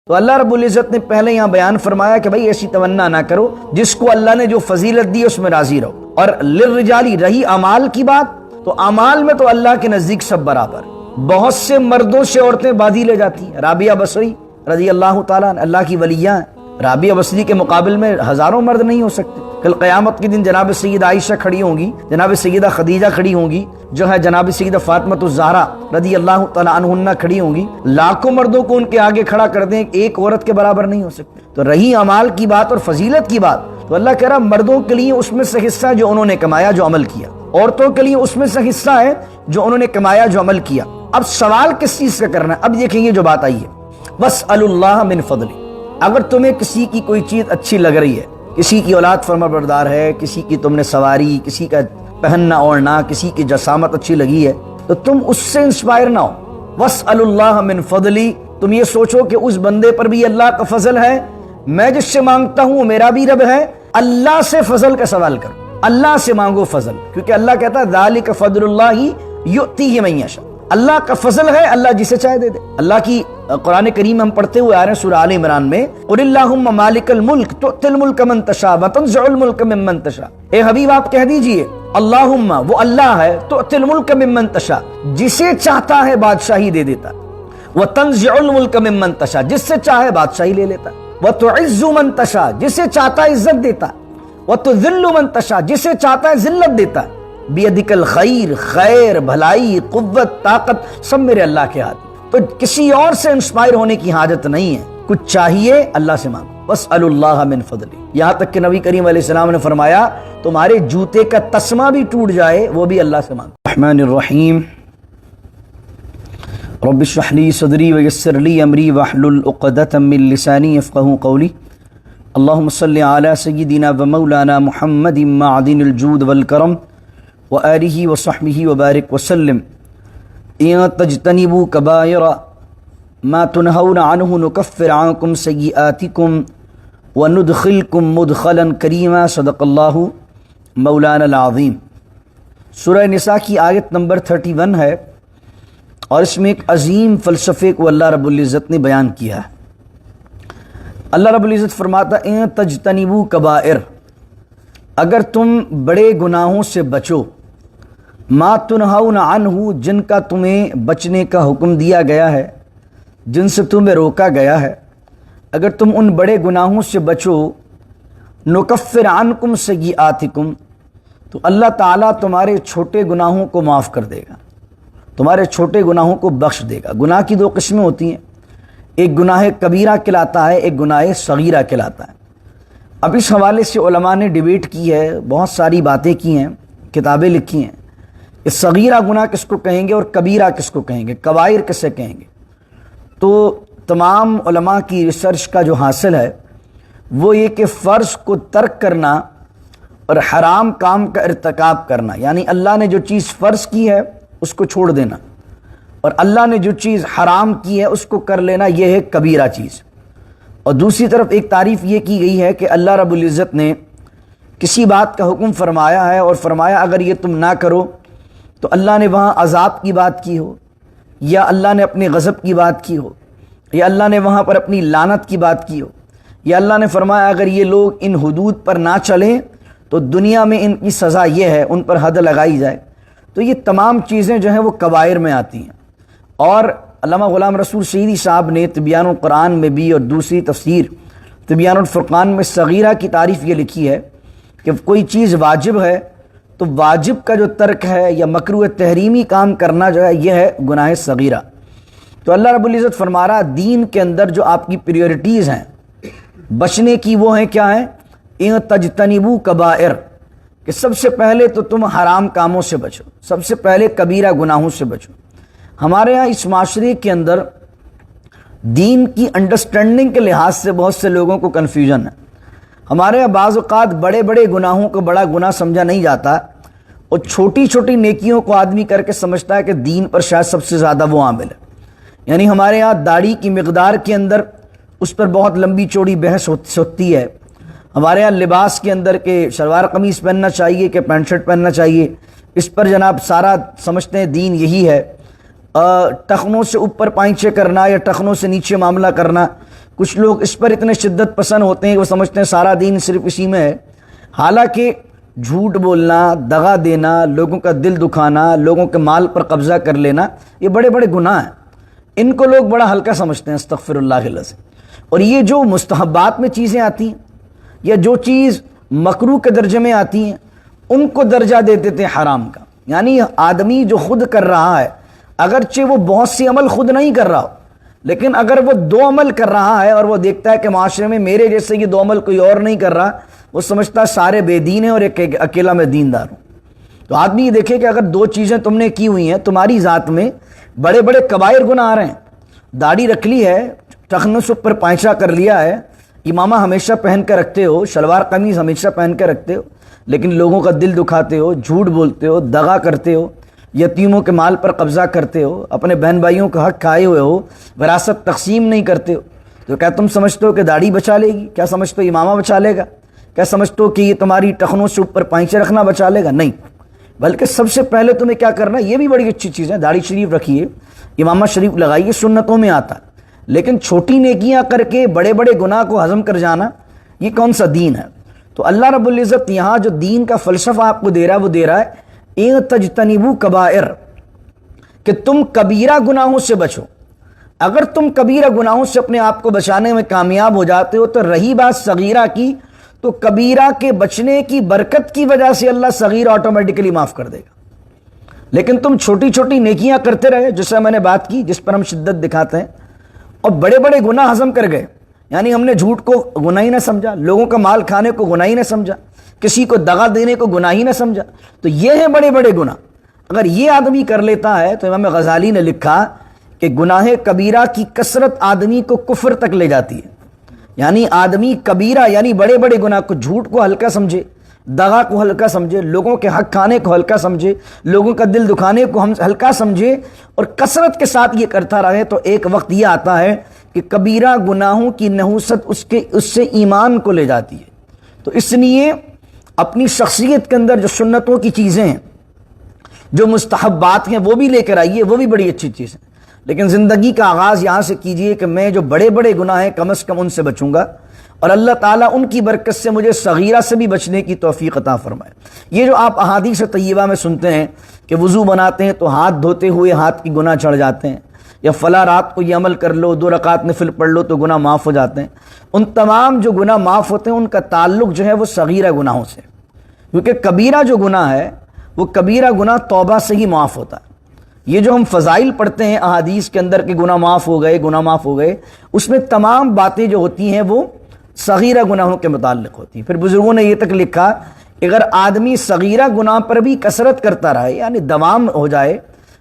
تو اللہ رب العزت نے پہلے یہاں بیان فرمایا کہ بھائی ایسی تمنا نہ کرو، جس کو اللہ نے جو فضیلت دی اس میں راضی رہو۔ اور للرجالی رہی اعمال کی بات، تو اعمال میں تو اللہ کے نزدیک سب برابر۔ بہت سے مردوں سے عورتیں بازی لے جاتی ہیں۔ رابعہ بصری رضی اللہ تعالیٰ عنہ اللہ کی ولیاں ہیں، رابعہ بصری کے مقابل میں ہزاروں مرد نہیں ہو سکتے۔ کل قیامت کے دن جناب سیدہ عائشہ کھڑی ہوں گی، جناب سیدہ خدیجہ کھڑی ہوں گی، جو ہے جناب سیدہ فاطمہ الزہرا رضی اللہ تعالیٰ عنہن کھڑی ہوں گی، لاکھوں مردوں کو ان کے آگے کھڑا کر دیں، ایک عورت کے برابر نہیں ہو سکتے۔ تو رہی اعمال کی بات اور فضیلت کی بات، تو اللہ کہہ رہا مردوں کے لیے اس میں سے حصہ جو انہوں نے کمایا، جو عمل کیا، عورتوں کے لیے اس میں سے حصہ ہے جو انہوں نے کمایا، جو عمل کیا۔ اب سوال کس چیز کا کرنا ہے؟ اب دیکھیں یہ جو بات آئی ہے، وَاسْأَلُوا اللَّهَ مِن فَضْلِهِ۔ اگر تمہیں کسی کی کوئی چیز اچھی لگ رہی ہے، کسی کی اولاد فرما بردار ہے، کسی کی تم نے سواری، کسی کا پہننا اوڑھنا، کسی کی جسامت اچھی لگی ہے، تو تم اس سے انسپائر نہ ہو۔ وَاسْأَلُوا اللَّهَ مِن فَضْلِهِ، تم یہ سوچو کہ اس بندے پر بھی اللہ کا فضل ہے، میں جس سے مانگتا ہوں میرا بھی رب ہے، اللہ سے فضل کا سوال کرو، اللہ سے مانگو فضل، کیونکہ اللہ کہتا ہے ذَلِكَ فَضْلُ اللَّهِ يُؤْتِيهِ مَن يَشَاءُ، اللہ کا فضل ہے، اللہ جسے چاہے دے دے۔ اللہ کی قرآن کریم ہم پڑھتے ہوئے آ رہے ہیں سورہ آل عمران میں، قُلِ اللَّهُمَّ مَالِكَ الْمُلْكِ تُؤْتِي الْمُلْكَ مَن تَشَاءُ وَتَنزِعُ الْمُلْكَ مِمَّن تَشَاءُ۔ اے حبیب آپ کہہ دیجئے اللہم، وہ اللہ ہے، تُؤْتِي الْمُلْكَ مِمَّن تَشَاءُ، جسے چاہتا ہے بادشاہی دے دیتا، وَتَنزِعُ الْمُلْكَ مِمَّن تَشَاءُ، جس سے چاہے بادشاہی لے لیتا، وَتُعِزُّ مَن تَشَاءُ، جسے چاہتا ہے عزت دیتا، وَتُذِلُّ مَن تَشَاءُ، جسے چاہتا ہے ذلت دیتا۔ بیدک الخیر، خیر، بھلائی، قوت، طاقت سب میرے اللہ کے ہاتھ۔ تو کسی اور سے انسپائر ہونے کی حاجت نہیں ہے، کچھ چاہیے اللہ سے مانگو۔ وَاسْأَلُوا اللَّهَ مِن فَضْلِهِ، یہاں تک کہ نبی کریم علیہ السلام نے فرمایا تمہارے جوتے کا تسمہ بھی ٹوٹ جائے وہ بھی اللہ سے مانگو۔ الرحمن الرحیم، رب اشرح لي صدری ویسر لي امری واحلل عقدۃ من لسانی یفقهوا قولی۔ اللهم صل على سیدنا ومولانا محمد معدن الجود والکرم وآلہ وصحبہ وبارک وسلم۔ ان تجتنبوا کبائر ما تنہون عنہ نکفر عنکم سیئاتکم وندخلکم مدخلا کریما۔ صدق اللہ مولانا العظیم۔ سورہ نساء کی آیت نمبر 31 ہے، اور اس میں ایک عظیم فلسفے کو اللہ رب العزت نے بیان کیا ہے۔ اللہ رب العزت فرماتا ہے ان تجتنبوا کبائر، اگر تم بڑے گناہوں سے بچو، ما تنہون عنہ، جن کا تمہیں بچنے کا حکم دیا گیا ہے، جن سے تمہیں روکا گیا ہے، اگر تم ان بڑے گناہوں سے بچو، نکفر عنکم سیئاتکم، تو اللہ تعالیٰ تمہارے چھوٹے گناہوں کو معاف کر دے گا، تمہارے چھوٹے گناہوں کو بخش دے گا۔ گناہ کی دو قسمیں ہوتی ہیں، ایک گناہ کبیرہ کہلاتا ہے، ایک گناہ صغیرہ کہلاتا ہے۔ اب اس حوالے سے علماء نے ڈیبیٹ کی ہے، بہت ساری باتیں کی ہیں، کتابیں لکھی ہیں، کہ صغیرہ گناہ کس کو کہیں گے اور کبیرہ کس کو کہیں گے، کبائر کسے کہیں گے۔ تو تمام علماء کی ریسرچ کا جو حاصل ہے وہ یہ کہ فرض کو ترک کرنا اور حرام کام کا ارتکاب کرنا، یعنی اللہ نے جو چیز فرض کی ہے اس کو چھوڑ دینا، اور اللہ نے جو چیز حرام کی ہے اس کو کر لینا، یہ ہے کبیرہ چیز۔ اور دوسری طرف ایک تعریف یہ کی گئی ہے کہ اللہ رب العزت نے کسی بات کا حکم فرمایا ہے اور فرمایا اگر یہ تم نہ کرو تو اللہ نے وہاں عذاب کی بات کی ہو، یا اللہ نے اپنے غضب کی بات کی ہو، یا اللہ نے وہاں پر اپنی لعنت کی بات کی ہو، یا اللہ نے فرمایا اگر یہ لوگ ان حدود پر نہ چلیں تو دنیا میں ان کی سزا یہ ہے، ان پر حد لگائی جائے، تو یہ تمام چیزیں جو ہیں وہ کبائر میں آتی ہیں۔ اور علامہ غلام رسول سعیدی صاحب نے تبیان القرآن میں بھی اور دوسری تفسیر تبیان الفرقان میں صغیرہ کی تعریف یہ لکھی ہے کہ کوئی چیز واجب ہے تو واجب کا جو ترک ہے یا مکروہ تحریمی کام کرنا جو ہے یہ ہے گناہ صغیرہ۔ تو اللہ رب العزت فرما رہا دین کے اندر جو آپ کی پریورٹیز ہیں بچنے کی، وہ ہیں کیا ہیں؟ ان تجتنبوا کبائر، کہ سب سے پہلے تو تم حرام کاموں سے بچو، سب سے پہلے کبیرہ گناہوں سے بچو۔ ہمارے ہاں اس معاشرے کے اندر دین کی انڈرسٹینڈنگ کے لحاظ سے بہت سے لوگوں کو کنفیوژن ہے۔ ہمارے یہاں بعض اوقات بڑے بڑے گناہوں کو بڑا گناہ سمجھا نہیں جاتا، اور چھوٹی چھوٹی نیکیوں کو آدمی کر کے سمجھتا ہے کہ دین پر شاید سب سے زیادہ وہ عامل ہے۔ یعنی ہمارے یہاں داڑھی کی مقدار کے اندر اس پر بہت لمبی چوڑی بحث ہوتی ہے۔ ہمارے یہاں لباس کے اندر کہ شلوار قمیص پہننا چاہیے کہ پینٹ شرٹ پہننا چاہیے، اس پر جناب سارا سمجھتے ہیں دین یہی ہے۔ ٹخنوں سے اوپر پائنچے کرنا یا ٹخنوں سے نیچے معاملہ کرنا، کچھ لوگ اس پر اتنے شدت پسند ہوتے ہیں کہ وہ سمجھتے ہیں سارا دین صرف اسی میں ہے، حالانکہ جھوٹ بولنا، دغا دینا، لوگوں کا دل دکھانا، لوگوں کے مال پر قبضہ کر لینا، یہ بڑے بڑے گناہ ہیں، ان کو لوگ بڑا ہلکا سمجھتے ہیں، استغفر اللہ العظیم۔ اور یہ جو مستحبات میں چیزیں آتی ہیں یا جو چیز مکروہ کے درجے میں آتی ہیں ان کو درجہ دے دیتے ہیں حرام کا۔ یعنی آدمی جو خود کر رہا ہے، اگرچہ وہ بہت سی عمل خود نہیں کر رہا ہو، لیکن اگر وہ 2 عمل کر رہا ہے اور وہ دیکھتا ہے کہ معاشرے میں میرے جیسے یہ 2 عمل کوئی اور نہیں کر رہا، وہ سمجھتا ہے سارے بے دین ہیں اور ایک اکیلا میں دیندار ہوں۔ تو آدمی یہ دیکھے کہ اگر 2 چیزیں تم نے کی ہوئی ہیں، تمہاری ذات میں بڑے بڑے کبائر گناہ آ رہے ہیں، داڑھی رکھ لی ہے، ٹخنوں سے اوپر پائچہ کر لیا ہے، امامہ ہمیشہ پہن کے رکھتے ہو، شلوار قمیض ہمیشہ پہن کے رکھتے ہو، لیکن لوگوں کا دل دکھاتے ہو، جھوٹ بولتے ہو، دغا کرتے ہو، یتیموں کے مال پر قبضہ کرتے ہو، اپنے بہن بھائیوں کا حق کھائے ہوئے ہو، وراثت تقسیم نہیں کرتے ہو، تو کیا تم سمجھتے ہو کہ داڑھی بچا لے گی؟ کیا سمجھتے ہو امامہ بچا لے گا؟ کیا سمجھتے ہو کہ یہ تمہاری ٹخنوں سے اوپر پائچے رکھنا بچا لے گا؟ نہیں، بلکہ سب سے پہلے تمہیں کیا کرنا ہے، یہ بھی بڑی اچھی چیز ہے، داڑھی شریف رکھیے، امامہ شریف لگائیے، سنتوں میں آتا ہے، لیکن چھوٹی نیکیاں کر کے بڑے بڑے گناہ کو ہضم کر جانا، یہ کون سا دین ہے؟ تو اللہ رب العزت یہاں جو دین کا فلسفہ آپ کو دے رہا ہے وہ دے رہا ہے اِن تجتنبوا کبائر، کہ تم کبیرہ گناہوں سے بچو۔ اگر تم کبیرہ گناہوں سے اپنے آپ کو بچانے میں کامیاب ہو جاتے ہو تو رہی بات صغیرہ کی، تو کبیرہ کے بچنے کی برکت کی وجہ سے اللہ صغیرہ آٹومیٹکلی معاف کر دے گا۔ لیکن تم چھوٹی چھوٹی نیکیاں کرتے رہے، جس سے میں نے بات کی، جس پر ہم شدت دکھاتے ہیں، اور بڑے بڑے گناہ ہضم کر گئے، یعنی ہم نے جھوٹ کو گناہ ہی نہ سمجھا، لوگوں کا مال کھانے کو گناہ ہی نہ سمجھا، کسی کو دغا دینے کو گناہ ہی نہ سمجھا، تو یہ ہیں بڑے بڑے گناہ۔ اگر یہ آدمی کر لیتا ہے تو امام غزالی نے لکھا کہ گناہ کبیرہ کی کثرت آدمی کو کفر تک لے جاتی ہے۔ یعنی آدمی کبیرہ یعنی بڑے بڑے گناہ کو، جھوٹ کو ہلکا سمجھے، دغا کو ہلکا سمجھے، لوگوں کے حق کھانے کو ہلکا سمجھے، لوگوں کا دل دکھانے کو ہم ہلکا سمجھے، اور کثرت کے ساتھ یہ کرتا رہے، تو ایک وقت یہ آتا ہے کہ کبیرہ گناہوں کی نحوست اس سے ایمان کو لے جاتی ہے۔ تو اس لیے اپنی شخصیت کے اندر جو سنتوں کی چیزیں ہیں، جو مستحبات ہیں، وہ بھی لے کر آئیے، وہ بھی بڑی اچھی چیز ہے، لیکن زندگی کا آغاز یہاں سے کیجئے کہ میں جو بڑے بڑے گناہ ہیں کم از کم ان سے بچوں گا، اور اللہ تعالیٰ ان کی برکت سے مجھے صغیرہ سے بھی بچنے کی توفیق عطا فرمائے۔ یہ جو آپ احادیث طیبہ میں سنتے ہیں کہ وضو بناتے ہیں تو ہاتھ دھوتے ہوئے ہاتھ کی گناہ چڑھ جاتے ہیں، یا فلاں رات کو یہ عمل کر لو، 2 رکعت نفل پڑھ لو تو گناہ معاف ہو جاتے ہیں، ان تمام جو گناہ معاف ہوتے ہیں ان کا تعلق جو ہے وہ صغیرہ گناہوں سے، کیونکہ کبیرہ جو گناہ ہے وہ کبیرہ گناہ توبہ سے ہی معاف ہوتا ہے۔ یہ جو ہم فضائل پڑھتے ہیں احادیث کے اندر کہ گناہ معاف ہو گئے، گناہ معاف ہو گئے، اس میں تمام باتیں جو ہوتی ہیں وہ صغیرہ گناہوں کے متعلق ہوتی ہیں۔ پھر بزرگوں نے یہ تک لکھا کہ اگر آدمی صغیرہ گناہ پر بھی کثرت کرتا رہے، یعنی دوام ہو جائے،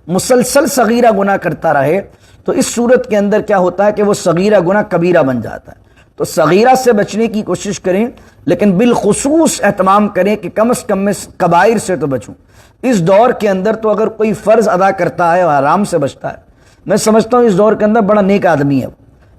مسلسل صغیرہ گناہ کرتا رہے، تو اس صورت کے اندر کیا ہوتا ہے کہ وہ صغیرہ گناہ کبیرہ بن جاتا ہے۔ تو صغیرہ سے بچنے کی کوشش کریں، لیکن بالخصوص اہتمام کریں کہ کم از کم میں کبائر سے تو بچوں۔ اس دور کے اندر تو اگر کوئی فرض ادا کرتا ہے اور حرام سے بچتا ہے، میں سمجھتا ہوں اس دور کے اندر بڑا نیک آدمی ہے،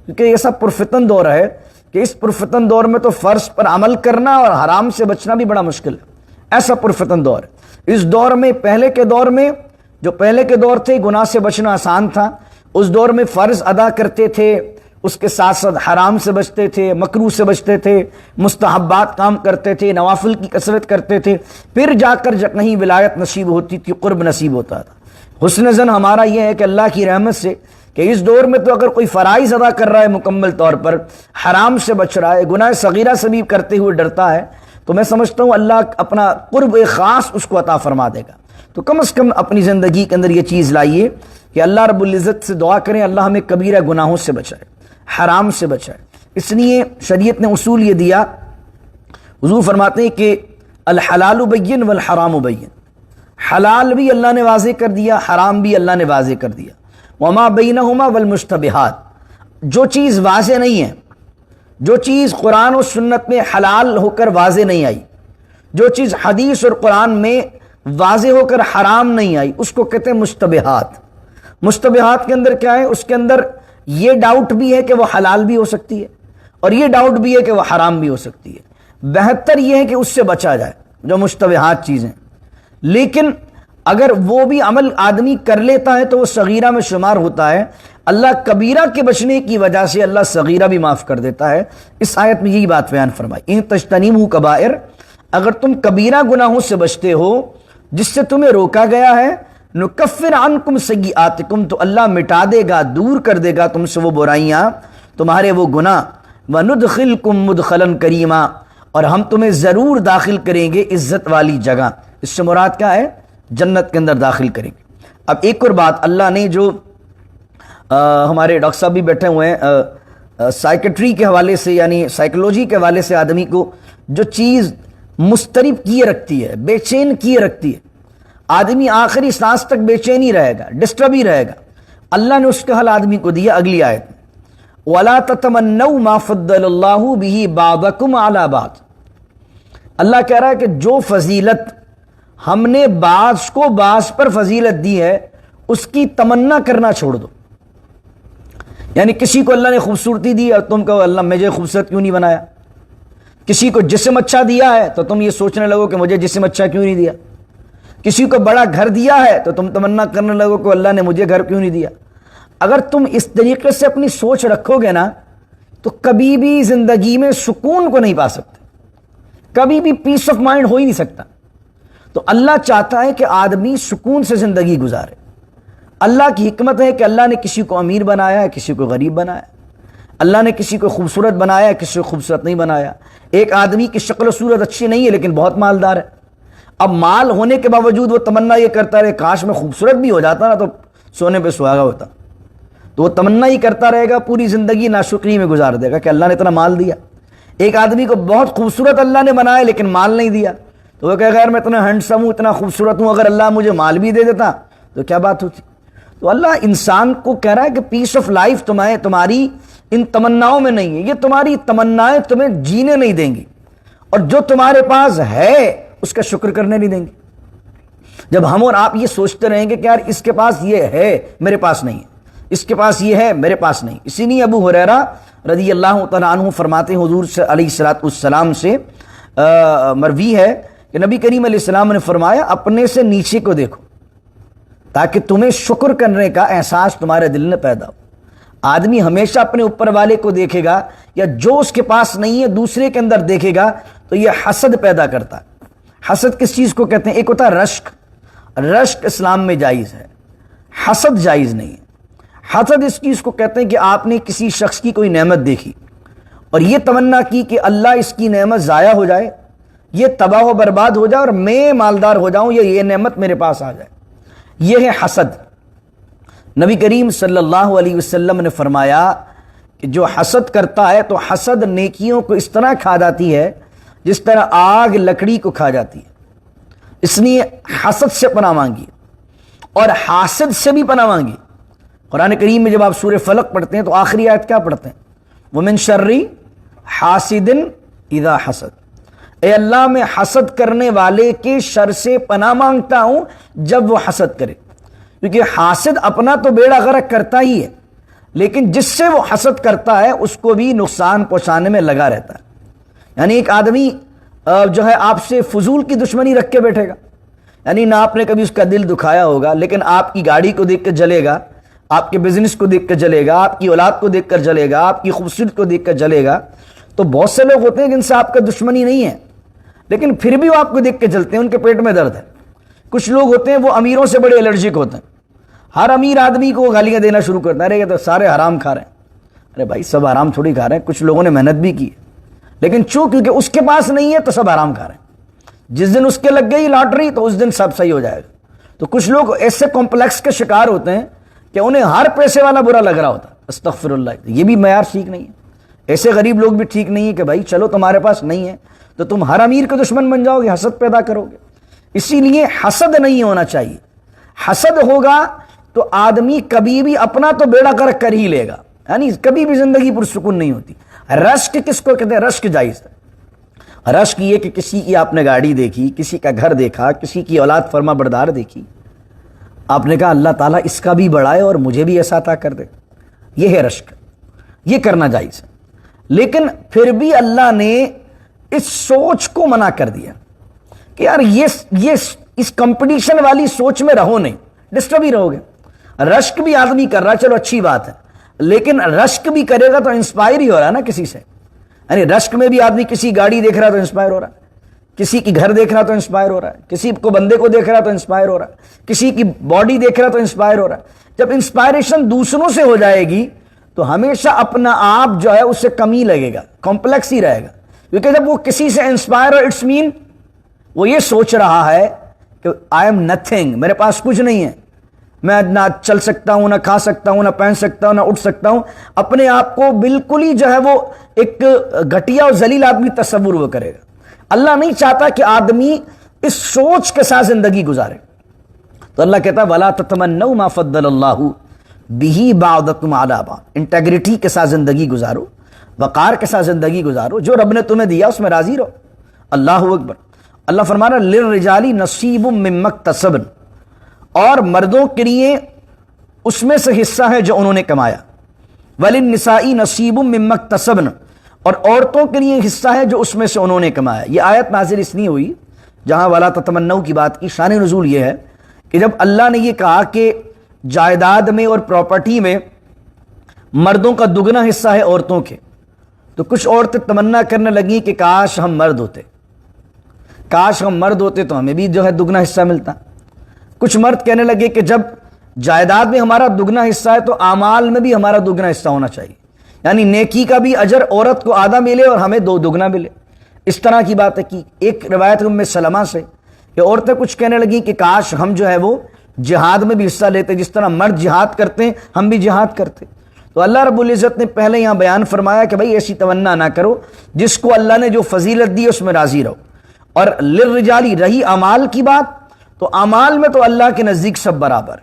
کیونکہ یہ سب پرفتن دور ہے کہ اس پرفتن دور میں تو فرض پر عمل کرنا اور حرام سے بچنا بھی بڑا مشکل ہے، ایسا پرفتن دور ہے۔ اس دور میں پہلے کے دور تھے گناہ سے بچنا آسان تھا، اس دور میں فرض ادا کرتے تھے، اس کے ساتھ ساتھ حرام سے بچتے تھے، مکروہ سے بچتے تھے، مستحبات کام کرتے تھے، نوافل کی کثرت کرتے تھے، پھر جا کر جب کہیں ولایت نصیب ہوتی تھی، قرب نصیب ہوتا تھا۔ حسن زن ہمارا یہ ہے کہ اللہ کی رحمت سے کہ اس دور میں تو اگر کوئی فرائض ادا کر رہا ہے مکمل طور پر، حرام سے بچ رہا ہے، گناہ صغیرہ سے بھی کرتے ہوئے ڈرتا ہے، تو میں سمجھتا ہوں اللہ اپنا قرب خاص اس کو عطا فرما دے گا۔ تو کم از کم اپنی زندگی کے اندر یہ چیز لائیے کہ اللہ رب العزت سے دعا کریں اللہ ہمیں کبیرہ گناہوں سے بچائے، حرام سے بچائے۔ اس لیے شریعت نے اصول یہ دیا، حضور فرماتے ہیں کہ الحلال بین والحرام بین، حلال بھی اللہ نے واضح کر دیا، حرام بھی اللہ نے واضح کر دیا۔ وما بینہما والمشتبہات، جو چیز واضح نہیں ہے، جو چیز قرآن و سنت میں حلال ہو کر واضح نہیں آئی، جو چیز حدیث اور قرآن میں واضح ہو کر حرام نہیں آئی، اس کو کہتے ہیں مشتبہات۔ مشتبہات کے اندر کیا ہے؟ اس کے اندر یہ ڈاؤٹ بھی ہے کہ وہ حلال بھی ہو سکتی ہے، اور یہ ڈاؤٹ بھی ہے کہ وہ حرام بھی ہو سکتی ہے۔ بہتر یہ ہے کہ اس سے بچا جائے جو مشتبہات چیزیں۔ لیکن اگر وہ بھی عمل آدمی کر لیتا ہے تو وہ صغیرہ میں شمار ہوتا ہے. اللہ کبیرہ کے بچنے کی وجہ سے اللہ صغیرہ بھی معاف کر دیتا ہے. اس آیت میں یہی بات بیان فرمائی, ان تجتنبوا کبائر, اگر تم کبیرہ گناہوں سے بچتے ہو جس سے تمہیں روکا گیا ہے, نکفر عنکم سیئاتکم, تو اللہ مٹا دے گا, دور کر دے گا تم سے وہ برائیاں, تمہارے وہ گناہ, وندخلکم مدخلا کریما, اور ہم تمہیں ضرور داخل کریں گے عزت والی جگہ. اس سے مراد کیا ہے؟ جنت کے اندر داخل کریں گے. اب ایک اور بات, اللہ نے جو ہمارے ڈاکٹر صاحب بھی بیٹھے ہوئے ہیں, سائیکٹری کے حوالے سے یعنی سائیکولوجی کے حوالے سے آدمی کو جو چیز مضطرب کیے رکھتی ہے, بے چین کیے رکھتی ہے, آدمی آخری سانس تک بے چین ہی رہے گا, ڈسٹرب ہی رہے گا, اللہ نے اس کا حل آدمی کو دیا اگلی آیت میں, وَلَا تَتَمَنَّوْا مَا فَضَّلَ اللَّهُ بِهِ بَعْضَكُمْ عَلَى بَعْضٍ. اللہ کہہ رہا ہے کہ جو فضیلت ہم نے بعض کو بعض پر فضیلت دی ہے اس کی تمنا کرنا چھوڑ دو. یعنی کسی کو اللہ نے خوبصورتی دی اور تم کہو اللہ مجھے خوبصورت کیوں نہیں بنایا, کسی کو جسم اچھا دیا ہے تو تم یہ سوچنے لگو کہ مجھے جسم اچھا کیوں نہیں دیا, کسی کو بڑا گھر دیا ہے تو تم تمنا کرنے لگو کہ اللہ نے مجھے گھر کیوں نہیں دیا. اگر تم اس طریقے سے اپنی سوچ رکھو گے نا تو کبھی بھی زندگی میں سکون کو نہیں پا سکتے, کبھی بھی پیس آف مائنڈ ہو ہی نہیں سکتا. تو اللہ چاہتا ہے کہ آدمی سکون سے زندگی گزارے. اللہ کی حکمت ہے کہ اللہ نے کسی کو امیر بنایا ہے, کسی کو غریب بنایا, اللہ نے کسی کو خوبصورت بنایا ہے, کسی کو خوبصورت نہیں بنایا. ایک آدمی کی شکل و صورت اچھی نہیں ہے لیکن بہت مالدار ہے, اب مال ہونے کے باوجود وہ تمنا یہ کرتا رہے کاش میں خوبصورت بھی ہو جاتا نا تو سونے پہ سہاگا ہوتا, تو وہ تمنا ہی کرتا رہے گا, پوری زندگی ناشکری میں گزار دے گا کہ اللہ نے اتنا مال دیا. ایک آدمی کو بہت خوبصورت اللہ نے بنایا لیکن مال نہیں دیا, تو وہ کہے غیر میں اتنا ہینڈسم ہوں, اتنا خوبصورت ہوں, اگر اللہ مجھے مال بھی دے دیتا تو کیا بات ہوتی. تو اللہ انسان کو کہہ رہا ہے کہ پیس آف لائف تمہاری ان تمناؤں میں نہیں ہے, یہ تمہاری تمنائیں تمہیں جینے نہیں دیں گی, اور جو تمہارے پاس ہے اس کا شکر کرنے نہیں دیں گے. جب ہم اور آپ یہ سوچتے رہیں گے کہ یار اس کے پاس یہ ہے میرے پاس نہیں ہے, اس کے پاس یہ ہے میرے پاس نہیں. اسی لیے ابو ہریرہ رضی اللہ تعالیٰ عنہ فرماتے ہیں حضور سے علیہ الصلوۃ والسلام سے مروی ہے کہ نبی کریم علیہ السلام نے فرمایا اپنے سے نیچے کو دیکھو تاکہ تمہیں شکر کرنے کا احساس تمہارے دل میں پیدا ہو. آدمی ہمیشہ اپنے اوپر والے کو دیکھے گا یا جو اس کے پاس نہیں ہے دوسرے کے اندر دیکھے گا تو یہ حسد پیدا کرتا ہے. حسد کس چیز کو کہتے ہیں؟ ایک ہوتا ہے رشک, رشک اسلام میں جائز ہے, حسد جائز نہیں ہے. حسد اس چیز کو کہتے ہیں کہ آپ نے کسی شخص کی کوئی نعمت دیکھی اور یہ تمنا کی کہ اللہ اس کی نعمت ضائع ہو جائے, یہ تباہ و برباد ہو جائے اور میں مالدار ہو جاؤں, یہ نعمت میرے پاس آ جائے. یہ ہے حسد. نبی کریم صلی اللہ علیہ وسلم نے فرمایا کہ جو حسد کرتا ہے تو حسد نیکیوں کو اس طرح کھا جاتی ہے جس طرح آگ لکڑی کو کھا جاتی ہے. اس لیے حسد سے پناہ مانگی اور حاسد سے بھی پناہ مانگی. قرآن کریم میں جب آپ سورہ فلق پڑھتے ہیں تو آخری آیت کیا پڑھتے ہیں؟ وَمِن شَرِّ حَاسِدٍ اِذَا حَسَد, اے اللہ میں حسد کرنے والے کے شر سے پناہ مانگتا ہوں جب وہ حسد کرے. کیونکہ حاسد اپنا تو بیڑا غرق کرتا ہی ہے لیکن جس سے وہ حسد کرتا ہے اس کو بھی نقصان پہنچانے میں لگا رہتا ہے. یعنی ایک آدمی جو ہے آپ سے فضول کی دشمنی رکھ کے بیٹھے گا, یعنی نہ آپ نے کبھی اس کا دل دکھایا ہوگا لیکن آپ کی گاڑی کو دیکھ کر جلے گا, آپ کے بزنس کو دیکھ کر جلے گا, آپ کی اولاد کو دیکھ کر جلے گا, آپ کی خوبصورت کو دیکھ کر جلے گا. تو بہت سے لوگ ہوتے ہیں جن سے آپ کا دشمنی نہیں ہے لیکن پھر بھی وہ آپ کو دیکھ کے جلتے ہیں, ان کے پیٹ میں درد ہے. کچھ لوگ ہوتے ہیں وہ امیروں سے بڑے الرجک ہوتے ہیں, ہر امیر آدمی کو گالیاں دینا شروع کرتا ہے, ارے یہ تو سارے حرام کھا رہے ہیں. ارے بھائی سب حرام تھوڑی کھا رہے ہیں, کچھ لوگوں نے محنت بھی کی ہے لیکن کیونکہ اس کے پاس نہیں ہے تو سب حرام کھا رہے ہیں. جس دن اس کے لگ گئی لاٹری تو اس دن سب صحیح ہو جائے گا. تو کچھ لوگ ایسے کمپلیکس کے شکار ہوتے ہیں کہ انہیں ہر پیسے والا برا لگ رہا ہوتا ہے. استغفر اللہ, یہ بھی معیار ٹھیک نہیں ہے. ایسے غریب لوگ بھی ٹھیک نہیں ہے کہ بھائی چلو تمہارے پاس نہیں ہے تو تم ہر امیر کے دشمن بن جاؤ گے, حسد پیدا کرو گے. اسی لیے حسد نہیں ہونا چاہیے. حسد ہوگا تو آدمی کبھی بھی اپنا تو بیڑا غرق کر ہی لے گا, یعنی کبھی بھی زندگی پرسکون نہیں ہوتی. رشک کس کو کہتے ہیں؟ رشک جائز ہے. رشک یہ کہ کسی کی آپ نے گاڑی دیکھی, کسی کا گھر دیکھا, کسی کی اولاد فرما بردار دیکھی, آپ نے کہا اللہ تعالیٰ اس کا بھی بڑھائے اور مجھے بھی ایسا عطا کر دے. یہ ہے رشک, یہ کرنا جائز ہے. لیکن پھر بھی اللہ نے اس سوچ کو منع کر دیا کہ یار یہ اس کمپٹیشن والی سوچ میں رہو نہیں، ڈسٹرب ہی رہو گے۔ رشک بھی آدمی کر رہا ہے، چلو اچھی بات ہے، لیکن رشک بھی کرے گا تو انسپائر ہی ہو رہا ہے نا کسی سے، یعنی رشک میں بھی آدمی کسی گاڑی دیکھ رہا ہے تو انسپائر ہو رہا ہے، کسی کی گھر دیکھ رہا تو انسپائر ہو رہا ہے، کسی کو بندے کو دیکھ رہا تو انسپائر ہو رہا ہے، کسی کی باڈی دیکھ رہا تو انسپائر ہو رہا ہے۔ جب انسپائریشن دوسروں سے ہو جائے گی تو ہمیشہ اپنا آپ جو ہے اس سے کمی لگے گا، کمپلیکس ہی رہے گا، کیونکہ جب وہ کسی سے انسپائر اور اٹس مین وہ یہ سوچ رہا ہے کہ آئی ایم نتھنگ، میرے پاس کچھ نہیں ہے، میں نہ چل سکتا ہوں، نہ کھا سکتا ہوں، نہ پہن سکتا ہوں، نہ اٹھ سکتا ہوں، اپنے آپ کو بالکل ہی جو ہے وہ ایک گھٹیا اور ذلیل آدمی تصور وہ کرے گا۔ اللہ نہیں چاہتا کہ آدمی اس سوچ کے ساتھ زندگی گزارے، تو اللہ کہتا ہے وَلَا تَتَمَنَّوْا مَا فَضَّلَ اللَّهُ بِهِ بَعْضَكُمْ عَلَىٰ بَعْضٍ، انٹیگریٹی کے ساتھ زندگی گزارو، وقار کے ساتھ زندگی گزارو، جو رب نے تمہیں دیا اس میں راضی رہو۔ اللہ اکبر۔ اللہ فرما رہا ہے لِلرِّجَالِ نَصِيبٌ مِّمَّا اكْتَسَبْنَ، اور مردوں کے لیے اس میں سے حصہ ہے جو انہوں نے کمایا، وَلِلنِّسَاءِ نَصِيبٌ مِّمَّا اكْتَسَبْنَ، اور عورتوں کے لیے حصہ ہے جو اس میں سے انہوں نے کمایا۔ یہ آیت نازل اس لیے ہوئی جہاں وَلَا تَتَمَنَّوْا کی بات کی، شان نزول یہ ہے کہ جب اللہ نے یہ کہا کہ جائیداد میں اور پراپرٹی میں مردوں کا دگنا حصہ ہے عورتوں کے، تو کچھ عورتیں تمنا کرنے لگیں کہ کاش ہم مرد ہوتے، کاش ہم مرد ہوتے تو ہمیں بھی جو ہے دگنا حصہ ملتا۔ کچھ مرد کہنے لگے کہ جب جائیداد میں ہمارا دگنا حصہ ہے تو اعمال میں بھی ہمارا دگنا حصہ ہونا چاہیے، یعنی نیکی کا بھی اجر عورت کو آدھا ملے اور ہمیں دگنا ملے۔ اس طرح کی باتیں کی۔ ایک روایت ام سلمہ سے کہ عورتیں کچھ کہنے لگیں کہ کاش ہم جو ہے وہ جہاد میں بھی حصہ لیتے، جس طرح مرد جہاد کرتے ہیں ہم بھی جہاد کرتے۔ تو اللہ رب العزت نے پہلے یہاں بیان فرمایا کہ بھائی ایسی تمنا نہ کرو، جس کو اللہ نے جو فضیلت دی اس میں راضی رہو۔ اور للرجالی رہی اعمال کی بات، تو اعمال میں تو اللہ کے نزدیک سب برابر۔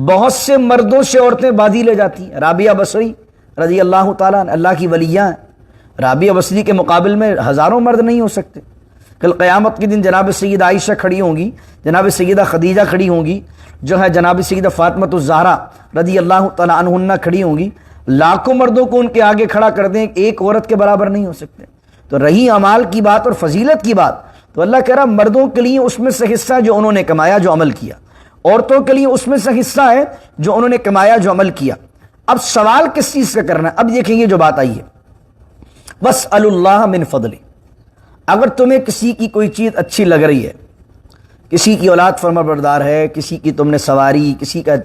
بہت سے مردوں سے عورتیں بازی لے جاتی ہیں۔ رابعہ بصری رضی اللہ تعالیٰ عنہ اللہ کی ولیہ ہیں، رابعہ بصری کے مقابل میں ہزاروں مرد نہیں ہو سکتے۔ کل قیامت کے دن جناب سیدہ عائشہ کھڑی ہوں گی، جناب سیدہ خدیجہ کھڑی ہوں گی، جو ہے جناب سیدہ فاطمۃ الزہرا رضی اللہ تعالیٰ عنہن کھڑی ہوں گی، لاکھوں مردوں کو ان کے آگے کھڑا کر دیں، ایک عورت کے برابر نہیں ہو سکتے۔ تو رہی اعمال کی بات اور فضیلت کی بات، تو اللہ کہہ رہا مردوں کے لیے اس میں سے حصہ جو انہوں نے کمایا، جو عمل کیا، عورتوں کے لیے اس میں سے حصہ ہے جو انہوں نے کمایا، جو عمل کیا۔ اب سوال کس چیز کا کرنا ہے؟ اب دیکھیں یہ جو بات آئی ہے، وَاسْأَلُوا اللَّهَ مِنْ فَضْلِهِ، اگر تمہیں کسی کی کوئی چیز اچھی لگ رہی ہے، کسی کی اولاد فرما بردار ہے، کسی کی تم نے سواری، کسی کا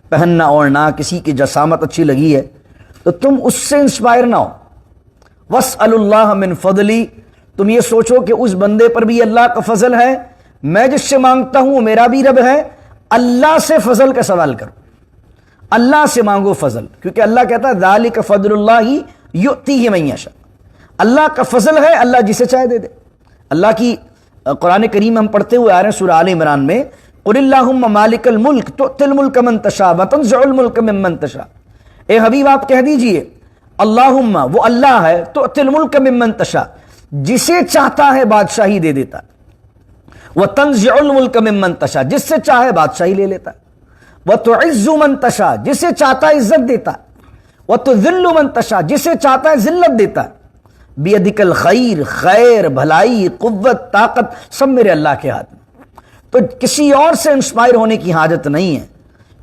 پہننا اوڑھنا، کسی کی جسامت اچھی لگی ہے، تو تم اس سے انسپائر نہ ہو۔ وَاسْأَلُوا اللَّهَ مِنْ فَضْلِهِ، تم یہ سوچو کہ اس بندے پر بھی اللہ کا فضل ہے، میں جس سے مانگتا ہوں میرا بھی رب ہے، اللہ سے فضل کا سوال کرو، اللہ سے مانگو فضل، کیونکہ اللہ کہتا ہے ذَلِكَ فَضْلُ اللَّهِ يُؤْتِيهِ مَن يَشَاءُ، اللہ کا فضل ہے، اللہ جسے چاہے دے دے۔ اللہ کی قرآن کریم ہم پڑھتے ہوئے آ رہے ہیں سورہ آل عمران میں، قُلِ اللَّهُمَّ مَالِكَ الْمُلْكِ تُؤْتِي الْمُلْكَ مَن تَشَاءُ وَتَنزِعُ الْمُلْكَ مِمَّن تَشَاءُ، اے حبیب آپ کہہ دیجئے اللہم، وہ اللہ ہے، تؤتی الملک ممن تشاء، جسے چاہتا ہے بادشاہی دے دیتا ہے، وتنزع الملک ممن تشاء، جس سے چاہے بادشاہی لے لیتا ہے، وتعز من تشاء، جسے چاہتا ہے عزت دیتا ہے، وتذل من تشاء، جسے چاہتا ہے ذلت دیتا ہے۔ بیدک الخیر، خیر، بھلائی، قوت، طاقت سب میرے اللہ کے ہاتھ میں، تو کسی اور سے انسپائر ہونے کی حاجت نہیں ہے،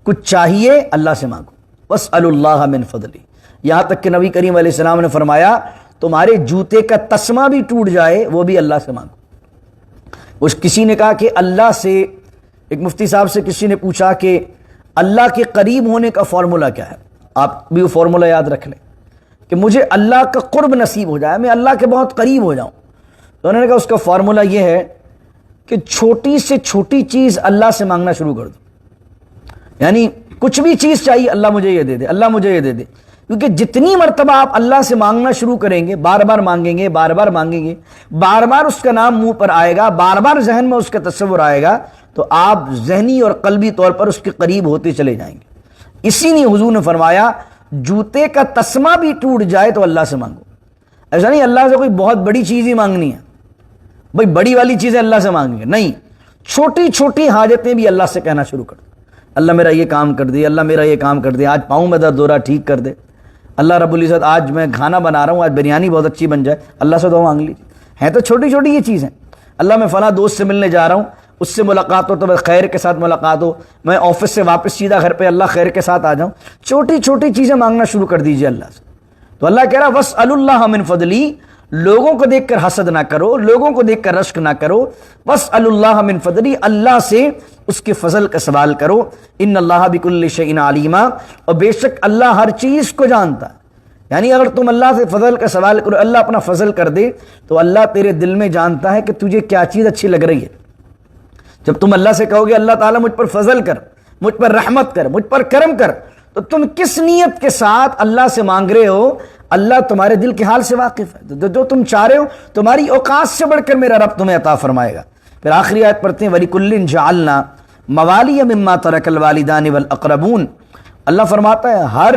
کچھ چاہیے اللہ سے مانگو۔ واسألوا اللہ من فضلہ، یہاں تک کہ نبی کریم علیہ السلام نے فرمایا تمہارے جوتے کا تسمہ بھی ٹوٹ جائے وہ بھی اللہ سے مانگو۔ اس کسی نے کہا کہ اللہ سے، ایک مفتی صاحب سے کسی نے پوچھا کہ اللہ کے قریب ہونے کا فارمولہ کیا ہے؟ آپ بھی وہ فارمولہ یاد رکھ لیں کہ مجھے اللہ کا قرب نصیب ہو جائے، میں اللہ کے بہت قریب ہو جاؤں۔ تو انہوں نے کہا اس کا فارمولہ یہ ہے کہ چھوٹی سے چھوٹی چیز اللہ سے مانگنا شروع کر دو، یعنی کچھ بھی چیز چاہیے اللہ مجھے یہ دے دے، اللہ مجھے یہ دے دے، کیونکہ جتنی مرتبہ آپ اللہ سے مانگنا شروع کریں گے، بار بار مانگیں گے، بار بار مانگیں گے، بار بار اس کا نام منہ پر آئے گا، بار بار ذہن میں اس کا تصور آئے گا، تو آپ ذہنی اور قلبی طور پر اس کے قریب ہوتے چلے جائیں گے۔ اسی لیے حضور نے فرمایا جوتے کا تسمہ بھی ٹوٹ جائے تو اللہ سے مانگو۔ ایسا نہیں اللہ سے کوئی بہت بڑی چیز ہی مانگنی ہے، بھائی بڑی والی چیزیں اللہ سے مانگیں گے، نہیں، چھوٹی چھوٹی حاجتیں بھی اللہ سے کہنا شروع کر دو۔ اللہ میرا یہ کام کر دے، اللہ میرا یہ کام کر دے، آج پاؤں میں درد ہو رہا ٹھیک کر دے، اللہ رب العزت آج میں کھانا بنا رہا ہوں، آج بریانی بہت اچھی بن جائے، اللہ سے دعا مانگ لیجیے۔ ہیں تو چھوٹی چھوٹی یہ چیزیں، اللہ میں فلاں دوست سے ملنے جا رہا ہوں، اس سے ملاقات ہو تو بس خیر کے ساتھ ملاقات ہو، میں آفس سے واپس سیدھا گھر پہ اللہ خیر کے ساتھ آ جاؤں، چھوٹی چھوٹی چیزیں مانگنا شروع کر دیجئے اللہ سے۔ تو اللہ کہہ رہا وَاسْأَلُوا اللَّهَ مِن فَضْلِهِ، لوگوں کو دیکھ کر حسد نہ کرو، لوگوں کو دیکھ کر رشک نہ کرو، وَاسْأَلُوا اللَّهَ مِن فَضْلِهِ، اللہ سے اس کے فضل کا سوال کرو، ان اللہ بکل شیء علیما، اور بے شک اللہ ہر چیز کو جانتا ہے۔ یعنی اگر تم اللہ سے فضل کا سوال کرو، اللہ اپنا فضل کر دے، تو اللہ تیرے دل میں جانتا ہے کہ تجھے کیا چیز اچھی لگ رہی ہے۔ جب تم اللہ سے کہو گے اللہ تعالیٰ مجھ پر فضل کر، مجھ پر رحمت کر، مجھ پر کرم کر، تو تم کس نیت کے ساتھ اللہ سے مانگ رہے ہو؟ اللہ تمہارے دل کے حال سے واقف ہے، جو تم چاہ رہے ہو تمہاری اوقات سے بڑھ کر میرا رب تمہیں عطا فرمائے گا۔ پھر آخری آیت پڑھتے ہیں وَلِكُلٍّ جَعَلْنَا مَوَالِيَ مِمَّا تَرَكَ الْوَالِدَانِ وَالْأَقْرَبُونَ، اللہ فرماتا ہے ہر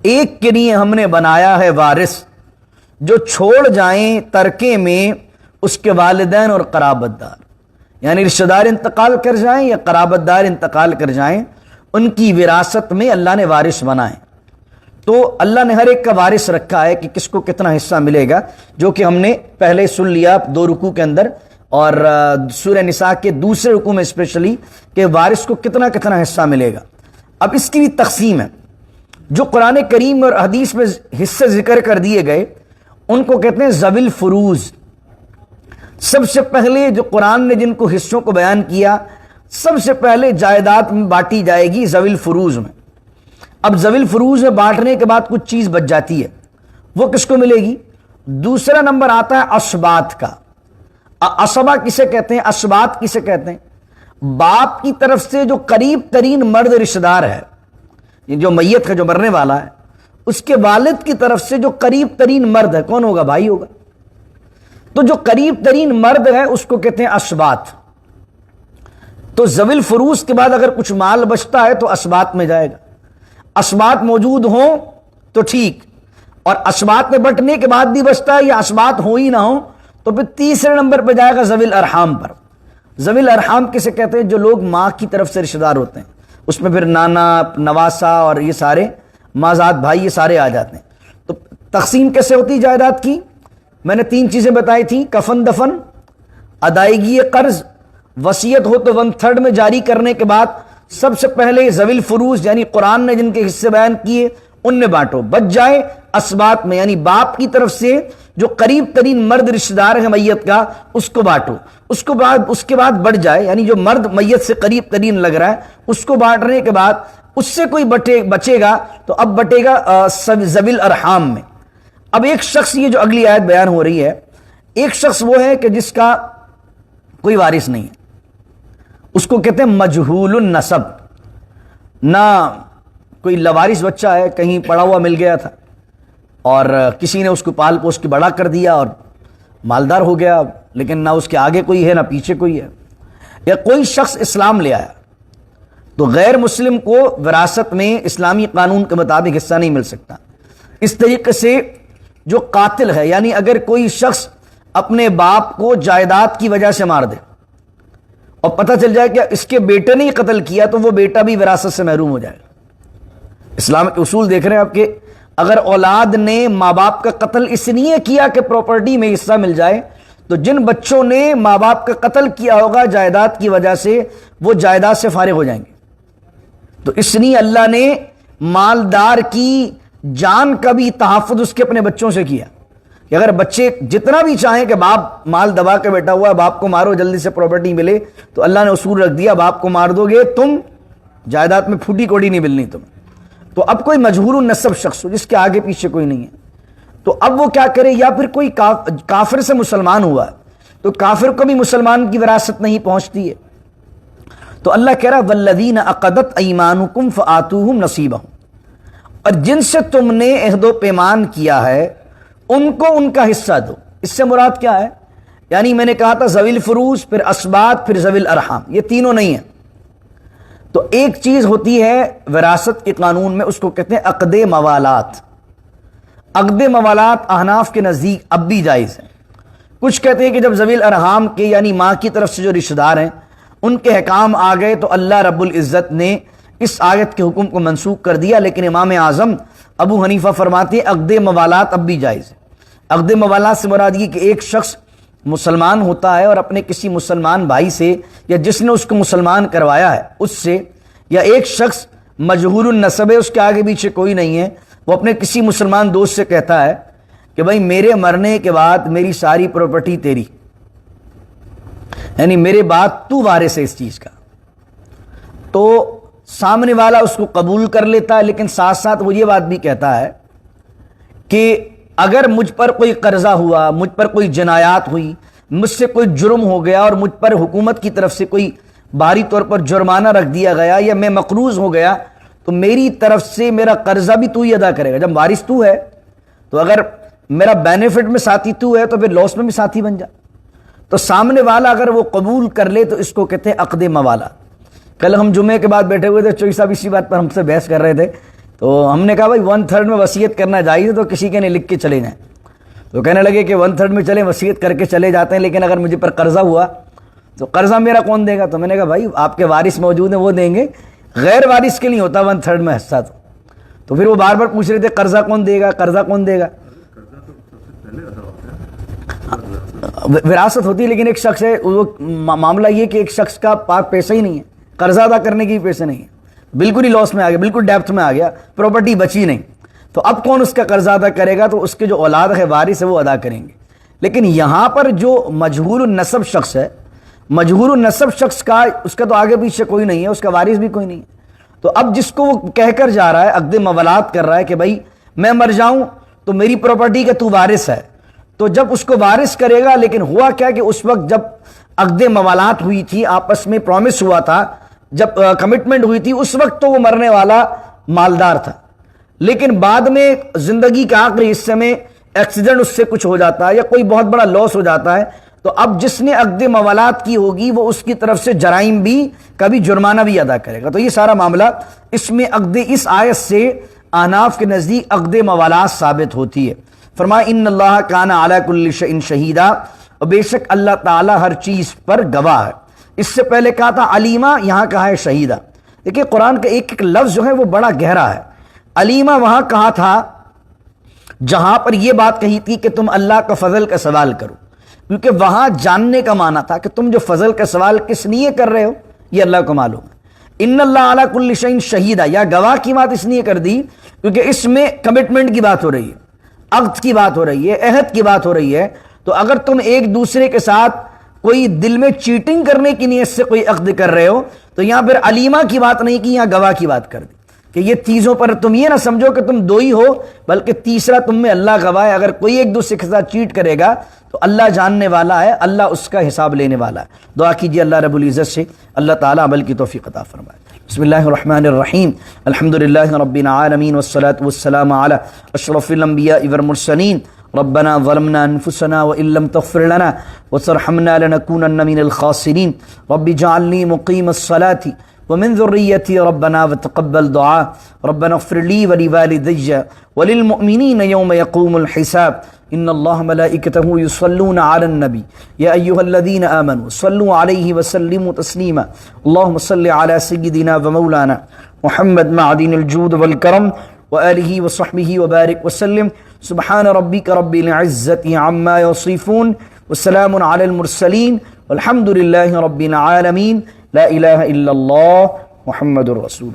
ایک کے لیے ہم نے بنایا ہے وارث، جو چھوڑ جائیں ترکے میں اس کے والدین اور قرابت دار، یعنی رشتہ دار انتقال کر جائیں یا قرابت دار انتقال کر جائیں، ان کی وراثت میں اللہ نے وارث بنائے۔ تو اللہ نے ہر ایک کا وارث رکھا ہے کہ کس کو کتنا حصہ ملے گا، جو کہ ہم نے پہلے سن لیا 2 رکوع کے اندر، اور سورہ نساء کے دوسرے رکوع میں اسپیشلی، کہ وارث کو کتنا کتنا حصہ ملے گا۔ اب اس کی بھی تقسیم ہے، جو قرآن کریم اور حدیث میں حصے ذکر کر دیے گئے ان کو کہتے ہیں ذوی الفروض۔ سب سے پہلے جو قرآن نے جن کو حصوں کو بیان کیا، سب سے پہلے جائیداد میں بانٹی جائے گی ذوی الفروض میں۔ اب ذوی الفروض میں بانٹنے کے بعد کچھ چیز بچ جاتی ہے، وہ کس کو ملے گی؟ دوسرا نمبر آتا ہے اسبات کا۔ اسبا کسے کہتے ہیں؟ اسبات کسے کہتے ہیں؟ باپ کی طرف سے جو قریب ترین مرد رشتہ دار ہے، جو میت کا جو مرنے والا ہے، اس کے والد کی طرف سے جو قریب ترین مرد ہے، کون ہوگا؟ بھائی ہوگا۔ تو جو قریب ترین مرد ہے اس کو کہتے ہیں اسبات۔ تو ذوی الفروض کے بعد اگر کچھ مال بچتا ہے تو اسبات میں جائے گا۔ اسبات موجود ہوں تو ٹھیک، اور اسبات میں بٹنے کے بعد بھی بچتا ہے یا اسبات ہو ہی نہ ہو تو پھر تیسرے نمبر پہ جائے گا ذوی الارحام پر۔ ذوی الارحام کسے کہتے ہیں؟ جو لوگ ماں کی طرف سے رشتہ دار ہوتے ہیں، اس میں پھر نانا، نواسا اور یہ سارے مازاد بھائی یہ سارے آ جاتے ہیں۔ تو تقسیم کیسے ہوتی جائیداد کی؟ میں نے 3 چیزیں بتائی تھیں، کفن دفن، ادائیگی قرض، وصیت ہو تو 1/3 میں جاری کرنے کے بعد سب سے پہلے ذوی الفروض یعنی قرآن نے جن کے حصے بیان کیے ان میں بانٹو، بچ جائے اسبات میں یعنی باپ کی طرف سے جو قریب ترین مرد رشتہ دار ہے میت کا اس کو بانٹو، اس کے بعد بڑھ جائے یعنی جو مرد میت سے قریب ترین لگ رہا ہے اس کو بانٹنے کے بعد اس سے کوئی بچے گا تو اب بٹے گا ذوی الارحام میں۔ اب ایک شخص، یہ جو اگلی آیت بیان ہو رہی ہے، ایک شخص وہ ہے کہ جس کا کوئی وارث نہیں ہے، اس کو کہتے ہیں مجہول النسب، نہ کوئی لوارث بچہ ہے، کہیں پڑا ہوا مل گیا تھا اور کسی نے اس کو پال پوس کے بڑا کر دیا اور مالدار ہو گیا، لیکن نہ اس کے آگے کوئی ہے نہ پیچھے کوئی ہے، یا کوئی شخص اسلام لے آیا تو غیر مسلم کو وراثت میں اسلامی قانون کے مطابق حصہ نہیں مل سکتا۔ اس طریقے سے جو قاتل ہے، یعنی اگر کوئی شخص اپنے باپ کو جائیداد کی وجہ سے مار دے اور پتہ چل جائے کہ اس کے بیٹے نے ہی قتل کیا تو وہ بیٹا بھی وراثت سے محروم ہو جائے گا۔ اسلام کے اصول دیکھ رہے ہیں آپ کہ اگر اولاد نے ماں باپ کا قتل اس لیے کیا کہ پراپرٹی میں حصہ مل جائے، تو جن بچوں نے ماں باپ کا قتل کیا ہوگا جائیداد کی وجہ سے وہ جائیداد سے فارغ ہو جائیں گے۔ تو اس لیے اللہ نے مالدار کی جان کا بھی تحفظ اس کے اپنے بچوں سے کیا کہ اگر بچے جتنا بھی چاہیں کہ باپ مال دبا کے بیٹھا ہوا ہے، باپ کو مارو جلدی سے پراپرٹی ملے، تو اللہ نے اصول رکھ دیا باپ کو مار دو گے تم جائیداد میں پھوٹی کوڑی نہیں ملنی تمہیں۔ تو اب کوئی مجہول النسب شخص ہو جس کے آگے پیچھے کوئی نہیں ہے تو اب وہ کیا کرے؟ یا پھر کوئی کافر سے مسلمان ہوا تو کافر کو بھی مسلمان کی وراثت نہیں پہنچتی ہے، تو اللہ کہہ رہا والذین عقدت ایمانکم فآتوہم نصیبہم، اور جن سے تم نے عہد و پیمان کیا ہے ان کو ان کا حصہ دو۔ اس سے مراد کیا ہے؟ یعنی میں نے کہا تھا ذوی الفروض، پھر اسبات، پھر ذوی الارحام، یہ تینوں نہیں ہیں۔ تو ایک چیز ہوتی ہے وراثت کے قانون میں، اس کو کہتے ہیں عقد موالات۔ عقد موالات احناف کے نزدیک اب بھی جائز ہے۔ کچھ کہتے ہیں کہ جب ذوی الارحام کے یعنی ماں کی طرف سے جو رشتہ دار ہیں ان کے احکام آ گئے تو اللہ رب العزت نے اس آیت کے حکم کو منسوخ کر دیا، لیکن امام اعظم ابو حنیفہ فرماتے ہیں عقد موالات اب بھی جائز ہے۔ عقد موالات سے مراد یہ کہ ایک شخص مسلمان ہوتا ہے اور اپنے کسی مسلمان بھائی سے یا جس نے اس کو مسلمان کروایا ہے اس سے، یا ایک شخص مجہول النسب ہے، اس کے آگے پیچھے کوئی نہیں ہے، وہ اپنے کسی مسلمان دوست سے کہتا ہے کہ بھائی میرے مرنے کے بعد میری ساری پراپرٹی تیری، یعنی میرے بعد تو وارث ہے اس چیز کا، تو سامنے والا اس کو قبول کر لیتا ہے، لیکن ساتھ ساتھ وہ یہ بات بھی کہتا ہے کہ اگر مجھ پر کوئی قرضہ ہوا، مجھ پر کوئی جنایات ہوئی، مجھ سے کوئی جرم ہو گیا اور مجھ پر حکومت کی طرف سے کوئی بھاری طور پر جرمانہ رکھ دیا گیا یا میں مقروض ہو گیا، تو میری طرف سے میرا قرضہ بھی تو ہی ادا کرے گا۔ جب وارث تو ہے تو اگر میرا بینیفٹ میں ساتھی تو ہے تو پھر لاس میں بھی ساتھی بن جا۔ تو سامنے والا اگر وہ قبول کر لے تو اس کو کہتے ہیں عقد موالات۔ کل ہم جمعے کے بعد بیٹھے ہوئے تھے، چوئی صاحب اسی بات پر ہم سے بحث کر رہے تھے، تو ہم نے کہا بھائی 1/3 میں وصیت کرنا جائز ہے تو کسی کے نہیں لکھ کے چلے جائیں، تو کہنے لگے کہ 1/3 میں چلیں، وصیت کر کے چلے جاتے ہیں، لیکن اگر مجھے پر قرضہ ہوا تو قرضہ میرا کون دے گا؟ تو میں نے کہا بھائی آپ کے وارث موجود ہیں وہ دیں گے، غیر وارث کے نہیں ہوتا 1/3 میں حصہ۔ تو پھر وہ بار بار پوچھ رہے تھے قرضہ کون دے گا، قرضہ کون دے گا؟ وراثت ہوتی ہے، لیکن ایک شخص ہے، وہ معاملہ یہ کہ ایک شخص کا پاس پیسہ ہی نہیں ہے، قرضہ ادا کرنے کی پیسے نہیں ہے، بالکل ہی لاس میں آ گیا، بالکل ڈیپتھ میں آ گیا، پراپرٹی بچی نہیں، تو اب کون اس کا قرضہ ادا کرے گا؟ تو اس کے جو اولاد ہے وارث ہے وہ ادا کریں گے۔ لیکن یہاں پر جو مجہول النسب شخص ہے، مجہول النسب شخص کا اس کا تو آگے پیچھے کوئی نہیں ہے، اس کا وارث بھی کوئی نہیں ہے، تو اب جس کو وہ کہہ کر جا رہا ہے، عقد موالات کر رہا ہے کہ بھائی میں مر جاؤں تو میری پراپرٹی کا تو وارث ہے، تو جب اس کو وارث کرے گا، لیکن ہوا کیا کہ اس وقت جب عقد موالات ہوئی تھی، آپس میں پرومس ہوا تھا، جب کمٹمنٹ ہوئی تھی، اس وقت تو وہ مرنے والا مالدار تھا، لیکن بعد میں زندگی کے آخری حصے میں ایکسیڈنٹ اس سے کچھ ہو جاتا ہے یا کوئی بہت بڑا لاس ہو جاتا ہے، تو اب جس نے عقد موالات کی ہوگی وہ اس کی طرف سے جرائم بھی، کبھی جرمانہ بھی ادا کرے گا۔ تو یہ سارا معاملہ اس میں اس آیت سے احناف کے نزدیک عقد موالات ثابت ہوتی ہے۔ فرمایا ان اللہ کان علی کل شیء شہیدا، اور بے شک اللہ تعالی ہر چیز پر گواہ ہے۔ اس سے پہلے کہا تھا علیمہ، یہاں کہا ہے شہیدہ۔ دیکھیں قرآن کا ایک ایک لفظ جو ہے وہ بڑا گہرا ہے۔ علیمہ وہاں کہا تھا جہاں پر یہ بات کہی تھی کہ تم اللہ کا فضل کا سوال کرو، کیونکہ وہاں جاننے کا معنی تھا کہ تم جو فضل کا سوال کس لیے کر رہے ہو یہ اللہ کو معلوم ہے۔ ان اللہ علی کل شیء شہیدہ، یا گواہ کی بات اس لیے کر دی کیونکہ اس میں کمٹمنٹ کی بات ہو رہی ہے، عقد کی بات ہو رہی ہے، عہد کی بات ہو رہی ہے۔ تو اگر تم ایک دوسرے کے ساتھ کوئی دل میں چیٹنگ کرنے کی نیت سے کوئی عقد کر رہے ہو تو یہاں پھر علیمہ کی بات نہیں کی، یہاں گواہ کی بات کر دی کہ یہ چیزوں پر تم یہ نہ سمجھو کہ تم دو ہی ہو، بلکہ تیسرا تم میں اللہ گواہ ہے۔ اگر کوئی ایک دوسرے کے ساتھ چیٹ کرے گا تو اللہ جاننے والا ہے، اللہ اس کا حساب لینے والا ہے۔ دعا کیجیے اللہ رب العزت سے اللہ تعالیٰ عمل کی توفیق عطا فرمائے۔ بسم اللہ الرحمن الرحیم، الحمدللہ رب العالمین والصلاة والسلام علی اشرف الانبیاء والمرسلین۔ ربنا ظلمنا انفسنا وان لم تغفر لنا وترحمنا لنكونن من الخاسرین۔ رب اجعلنی مقیم الصلاة ومن ذريتي ربنا وتقبل دعاء۔ ربنا اغفر لي ولوالدي وللمؤمنين يوم يقوم الحساب۔ ان الله ملائكته يصلون على النبي يا ايها الذين امنوا صلوا عليه وسلموا تسليما۔ اللهم صل على سيدنا ومولانا محمد معدن الجود والكرم وآله وصحبه وبارك وسلم۔ سبحان ربك رب العزة عما يصفون وسلام على المرسلين والحمد لله رب العالمين۔ لا الہ الا اللہ محمد الرسول۔